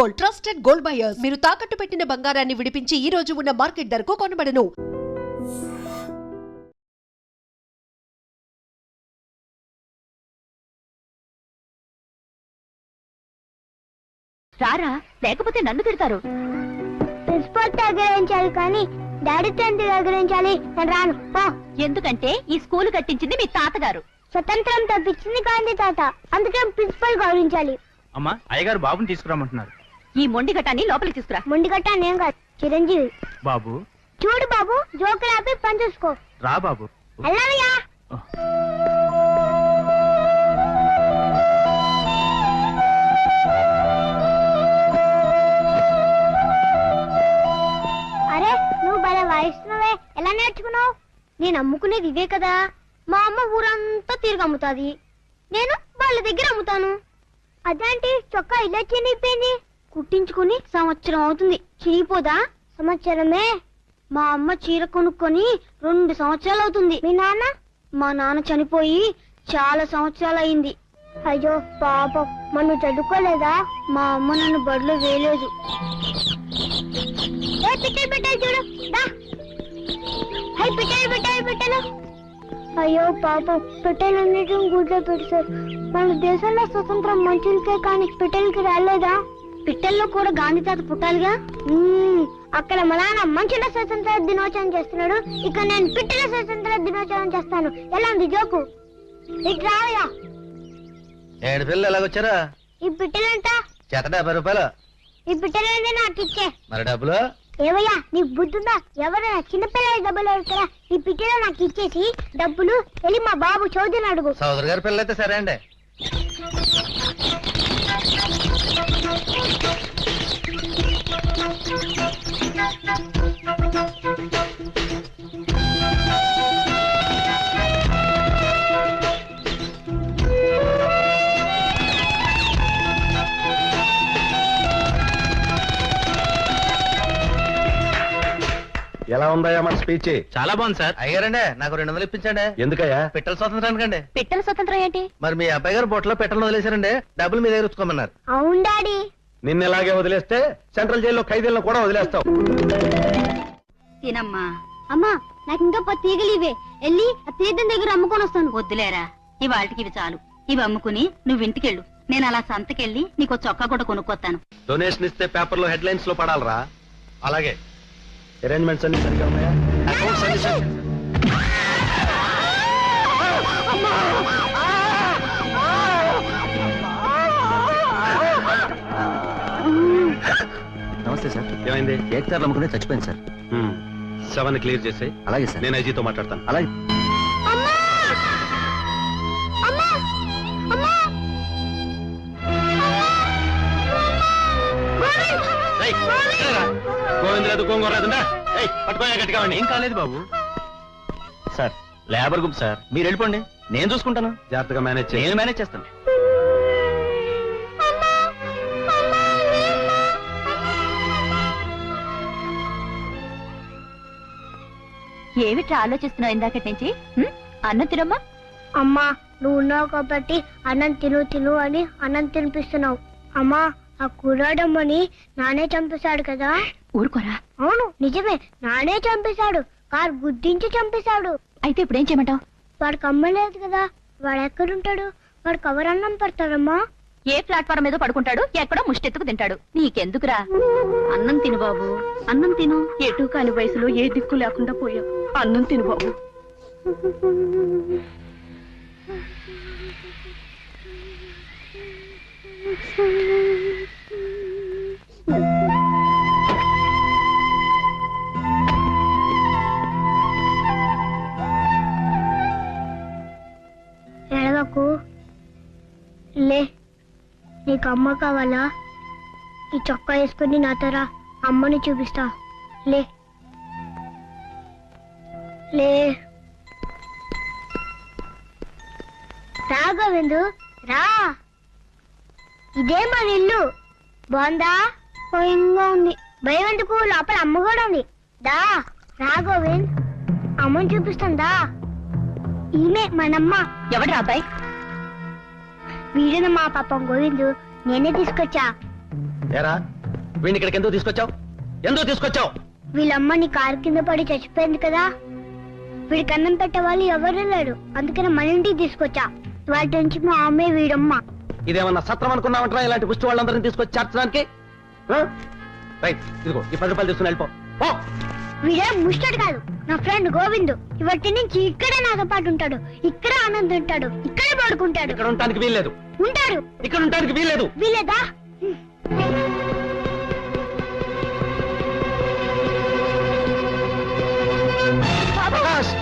Gold, trusted gold buyers. మీరు తాకట్టు పెట్టిన బంగారాన్ని విడిపించి ఈ రోజు ఉన్న మార్కెట్ ధరకు కొనబడను. రారా, లేకపోతే నన్ను తిడతారు. ప్రిన్సిపల్ దగ్గరించాలి కానీ డాడీ తండ్రి దగ్గరించాలి. నేను రాను. ఎందుకంటే ఈ స్కూల్ కట్టించింది మీ తాతగారు. స్వతంత్రం తప్పించింది గాంధీ తాత. అందుకే ప్రిన్సిపల్ గౌరవించాలి. అమ్మా, అయ్యగారు బాబుని తీసుకురామంటున్నారు. ఈ మొండి ఘటాన్ని లోపలికి తీసుకురా. మొండిగట్ట నేను కాదు, చిరంజీవి. బాబు చూడు బాబు, జోకులు ఆపి పని చూసుకో. రా బాబు. అల్లవయ్యా. అరే, నువ్వు భలే వాయిస్తున్నావే. ఎలా నేర్చుకున్నావు? నేను అమ్ముకునేది ఇవే కదా. మా అమ్మ ఊరంతా తిరిగి అమ్ముతాది, నేను వాళ్ళ దగ్గర అమ్ముతాను. అదేంటి చొక్కా ఇలా చినిగిపోయింది? కుట్టించుకుని సంవత్సరం అవుతుంది, చినిగిపోదా? సంవత్సరమే. మా అమ్మ చీర కొనుక్కొని 2 సంవత్సరాలు అవుతుంది. మీ నాన్న? మా నాన్న చనిపోయి చాలా సంవత్సరాలు అయింది. అయ్యో పాపం, మనం చదువుకోలేదా? మా అమ్మ నన్ను బడిలో వేయలేదు. పెట్టాలి చూడు. పెట్టాలు. అయ్యో పాపం, పెట్టెలన్నిటిని గుడ్లో పెట్టారు. మన దేశంలో స్వతంత్రం మనుషులకే కానీ పెట్టెలకి రాలేదా? పిట్టల్లో కూడా గాంధీ తాత పుట్టాలిగా. అక్కడ మా నాన్న మనుషుల స్వతంత్ర దినోత్సవం చేస్తున్నాడు, ఇక్కడ నేను పిట్టల స్వతంత్ర దినోత్సవం చేస్తాను. ఎలా ఉంది జోకు? ఇటు రావయ్యా. 7 పిల్లలు ఎలాగొచ్చారా? ఈ పిట్టలంతా 70 రూపాయలు. ఈ పిట్టలంటే నాకు ఇచ్చే. మరి డబ్బులు? ఏవయ్యా, నీకు బుద్ధుందా? ఎవరైనా చిన్నపిల్లల డబ్బులు అడుగుతారా? ఈ పిట్టలో నాకు ఇచ్చేసి డబ్బులు వెళ్ళి మా బాబు చౌదరిని అడుగు. సోదరు గారి పిల్లలు అయితే సరే అండి. ఎలా ఉందయ్యా మన స్పీచ్? చాలా బాగుంది సార్. అయ్యారండి, నాకు 200 ఇప్పించండి. ఎందుకయ్యా? పిట్టల స్వతంత్రానికి అండి. పిట్టల స్వతంత్రం ఏంటి? మరి మీ అబ్బాయి గారు బొట్టలో పిట్టలను వదిలేశారండి, డబ్బులు మీ దగ్గర ఉంచుకోమన్నారు. అవును డాడీ. నిన్న ఇలాగే వదిలేస్తే సెంట్రల్ జైల్లో ఖైదీలను కూడా వదిలేస్తావు. తినమ్మా. అమ్మా, నాకు ఇంకా 10 తీగలు ఇవే. వెళ్ళి ఆ తీర్థం దగ్గర అమ్ముకొని వస్తాను. వద్దులేరా, ఇవాళకి ఇవి చాలు. ఇవి అమ్ముకుని నువ్వు ఇంటికెళ్ళు. నేను అలా సంతకెళ్ళి నీకు చొక్కా కూడా కొనుక్కొస్తాను. డొనేషన్ ఇస్తే పేపర్ లో హెడ్లైన్స్ లో పడాలరా. అలాగే. అరేంజ్మెంట్స్ అన్ని సరిగా ఉన్నాయా? అకౌంట్స్ అన్ని సరి- నమస్తే సార్. ఏమైంది? ఏకతారు అమ్ముకునే చచ్చిపోయింది సార్. 7 క్లియర్ చేసాయి. అలాగే సార్. నేను ఐజీతో మాట్లాడతాను. అలాగే. గోవింద లేదు, గోంగూర లేదుందా? పట్టుకోయా గట్టిగా. ఏం కాలేదు బాబు. సార్, లేబర్ గ్రూప్ సార్, మీరు వెళ్ళిపోండి, నేను చూసుకుంటాను. జాగ్రత్తగా మేనేజ్ చేయి. నేను మేనేజ్ చేస్తాను. ఏమిట్రా ఆలోచిస్తున్నావు ఇందాకటి నుంచి? అన్నం తినమ్మా. అమ్మా, నువ్వు ఉన్నావు కాబట్టి అన్నం తిను అని అన్నం తినిపిస్తున్నావు. అమ్మా, ఆ కుర్రాడమ్మని నానే చంపేశాడు కదా. ఊరుకోరా. అవును, నిజమే, నానే చంపేశాడు. కారు గుద్దించి చంపేశాడు. అయితే ఇప్పుడేం చేయమంటావు? వాడికి అమ్మ లేదు కదా, వాడు ఎక్కడుంటాడు? వాడికి ఎవరన్నం పడతాడమ్మా? ఏ ప్లాట్ఫారం మీద పడుకుంటాడు, ఎక్కడో ముష్టెత్తుకు తింటాడు. నీకెందుకురా? అన్నం తిను బాబు, అన్నం తిను. ఎటు కాని వయసులో ఏ దిక్కు లేకుండా పోయావు. అన్నం తిను బాబు. ఎడవకు, లే. నీకు అమ్మ కావాలా? ఈ చొక్కా వేసుకుని నాతో రా, అమ్మని చూపిస్తా. లే లే. రా గోవిందు, రా. ఇదే మన ఇల్లు. బాగుందా? భయంగా ఉంది. భయం ఎందుకు? లోపల అమ్మ కూడా ఉంది. దా రా గోవింద్, అమ్మని చూపిస్తుందా? ఈమె మనమ్మ. ఎవడ్రా అబ్బాయి? వీడిన మా పాపం గోవిందు, నేనే తీసుకొచ్చా. ఏరా వీడిని ఇక్కడికి ఎందుకు తీసుకొచ్చావు? ఎందుకు తీసుకొచ్చావు? వీళ్ళమ్మని కారు కింద పడి చచ్చిపోయింది కదా, వీడికి అన్నం పెట్టే వాళ్ళు ఎవరు లేరు, అందుకని మన ఇంటికి తీసుకొచ్చా. వాటి నుంచి మా అమ్మే వీడమ్మ. ఇదేమన్నా సత్రం అనుకున్నావంటారా ఇలాంటి పుష్టి వాళ్ళందరినీ తీసుకొచ్చి చేర్చడానికి? రైట్, ఇదిగో ఈ 10 రూపాయలు తీసుకుని వెళ్ళిపో. వీడే ముష్టడు కాదు, నా ఫ్రెండ్ గోవిందు. ఇవాటి నుంచి ఇక్కడే నాతో పాటు ఉంటాడు, ఇక్కడే ఆనంద్ ఉంటాడు, ఇక్కడే పడుకుంటాడు. ఇక్కడ ఉండటానికి వీల్లేదు. ఉంటాడు. ఇక్కడ ఉండటానికి వీల్లేదు. వీలేదా? ప్రకాష్,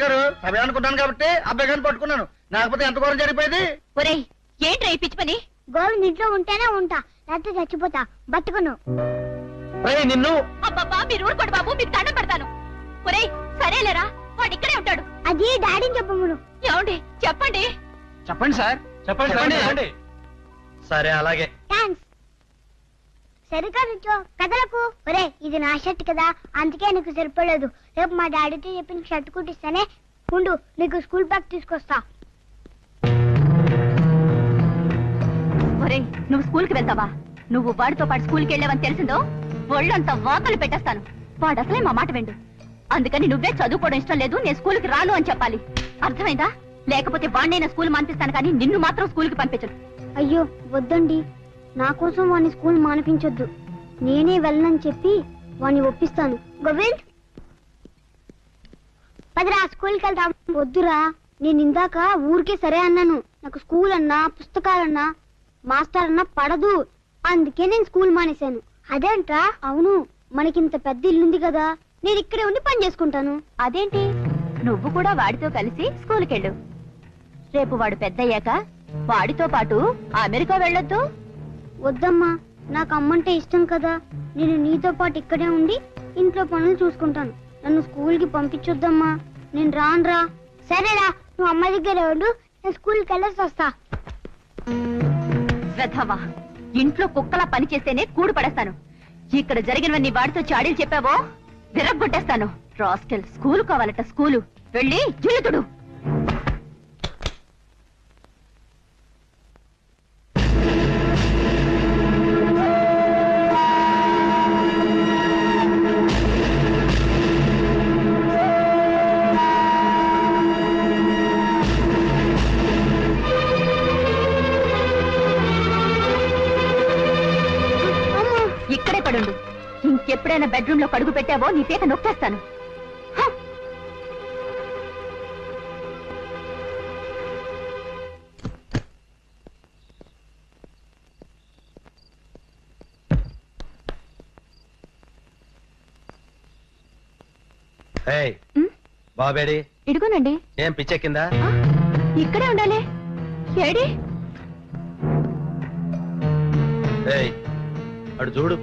గారు సభ అనుకుంటాను కాబట్టి అబ్బాయి గారిని పట్టుకున్నాను, లేకపోతే ఎంత ఘోరం జరిగిపోయింది. ఒరేయ్ ఏంట్రా ఈ పిచ్చి పని? గోవింద్ ఇంట్లో ఉంటేనే ఉంటా, లేకపోతే చచ్చిపోతా, బతుకును. నిన్ను అబ్బబ్బా మీరు ఊరుకోండి బాబు, మీకు దండం పెడతాను. ఒరేయ్ సరేలేరా, వాడు ఇక్కడే ఉంటాడు. అది డాడీని చెప్పమును. ఏమండి చెప్పండి. చెప్పండి సార్, చెప్పండి. సరే అలాగే. థ్యాంక్స్. సరిగ్గా నుంచో, కదలకు. ఒరే ఇది నా షర్ట్ కదా, అందుకే నీకు సరిపోలేదు. రేపు మా డాడీతో చెప్పి షర్ట్ కుట్టిస్తానే, ఉండు నీకు స్కూల్ బ్యాగ్ తీసుకొస్తా. ఒరేయ్ నువ్వు స్కూల్ కి వెళ్తావా? నువ్వు వాడితో పాటు స్కూల్కి వెళ్ళావని తెలిసిందో ఒళ్ళంతా వాతలు పెట్టేస్తాను. వాడు అసలే మా మాట విండు. అందుకని నువ్వే చదువుకోవడం ఇష్టం లేదు, నేను స్కూల్కి రాను అని చెప్పాలి. అర్థమైందా? లేకపోతే వాడినైనా స్కూల్ మానిపిస్తాను, కానీ నిన్ను మాత్రం స్కూల్కి పంపించను. అయ్యో వద్దండి, నా కోసం వాడిని స్కూల్ మానిపించొద్దు. నేనే వెళ్ళనని చెప్పి వాడిని ఒప్పిస్తాను. గోవింద్ పదిరా స్కూల్కి వెళ్తాం. వద్దురా, నేను ఇందాక ఊరికే సరే అన్నాను. నాకు స్కూల్ అన్నా పుస్తకాలన్నా మాస్టర్ అన్నా పడదు, అందుకే నేను స్కూల్ మానేశాను. అదేంట్రా? అవును, మనకింత పెద్ద ఇల్లుంది కదా, నేను ఇక్కడే ఉండి పని చేసుకుంటాను. అదేంటి, నువ్వు కూడా వాడితో కలిసి స్కూల్కి వెళ్ళు. రేపు వాడు పెద్దయ్యాక వాడితో పాటు అమెరికా వెళ్ళొద్దు. వద్దమ్మా, నాకు అమ్మంటే ఇష్టం కదా, నేను నీతో పాటు ఇక్కడే ఉండి ఇంట్లో పనులు చూసుకుంటాను. నన్ను స్కూల్కి పంపించొద్దమ్మా, నేను రానురా. సరేరా, నువ్వు అమ్మ దగ్గర ఉండు, నేను స్కూల్కి వెళ్ళేసి వస్తా. వెధవా, ఇంట్లో కుక్కలా పని చేస్తేనే కూడు పడేస్తాను. ఇక్కడ జరిగినవన్నీ వాడితో చాడీలు చెప్పావో విరగ్గొట్టేస్తాను. రాస్కెల్, స్కూలు కావాలట, స్కూలు వెళ్ళి జిల్లుతుడు. ఇక్కడే పడుండు. ఇంకెప్పుడైనా బెడ్రూమ్ లో కడుగు పెట్టావో నీ పీక నొక్కేస్తాను. బాబేడి ఇడుగునండి. ఏం పిచ్చెక్కిందా? ఇక్కడే ఉండాలి. ఏడి అడు చూడు.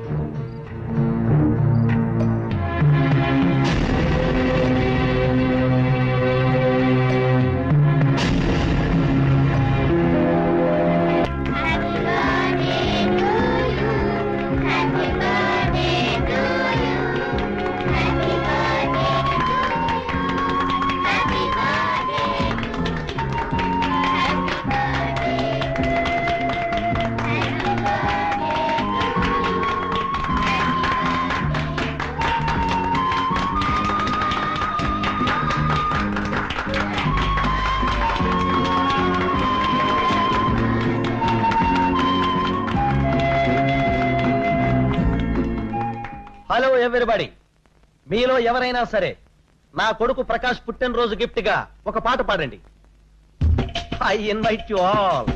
హలో ఎవ్రీబడి, మీలో ఎవరైనా సరే నా కొడుకు ప్రకాష్ పుట్టినరోజు గిఫ్ట్ గా ఒక పాట పాడండి. I invite you all.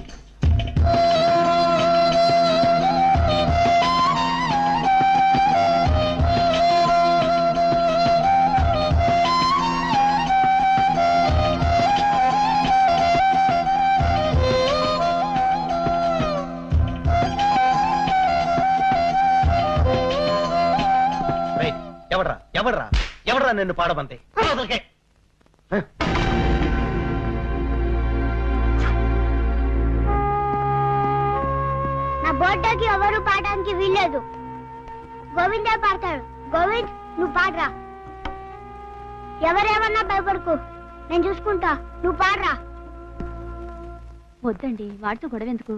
ఎవడ్రా నిన్ను పాడమంతే? నా బర్త్డేకి ఎవరు పాడడానికి వీల్లేదు, గోవిందే పాడతాడు. గోవింద్ నువ్వు పాడరా. ఎవరేమన్నా భయపడుకో, నేను చూసుకుంటా, నువ్వు పాడరా. వద్దండి వాడితో గొడవ ఎందుకు?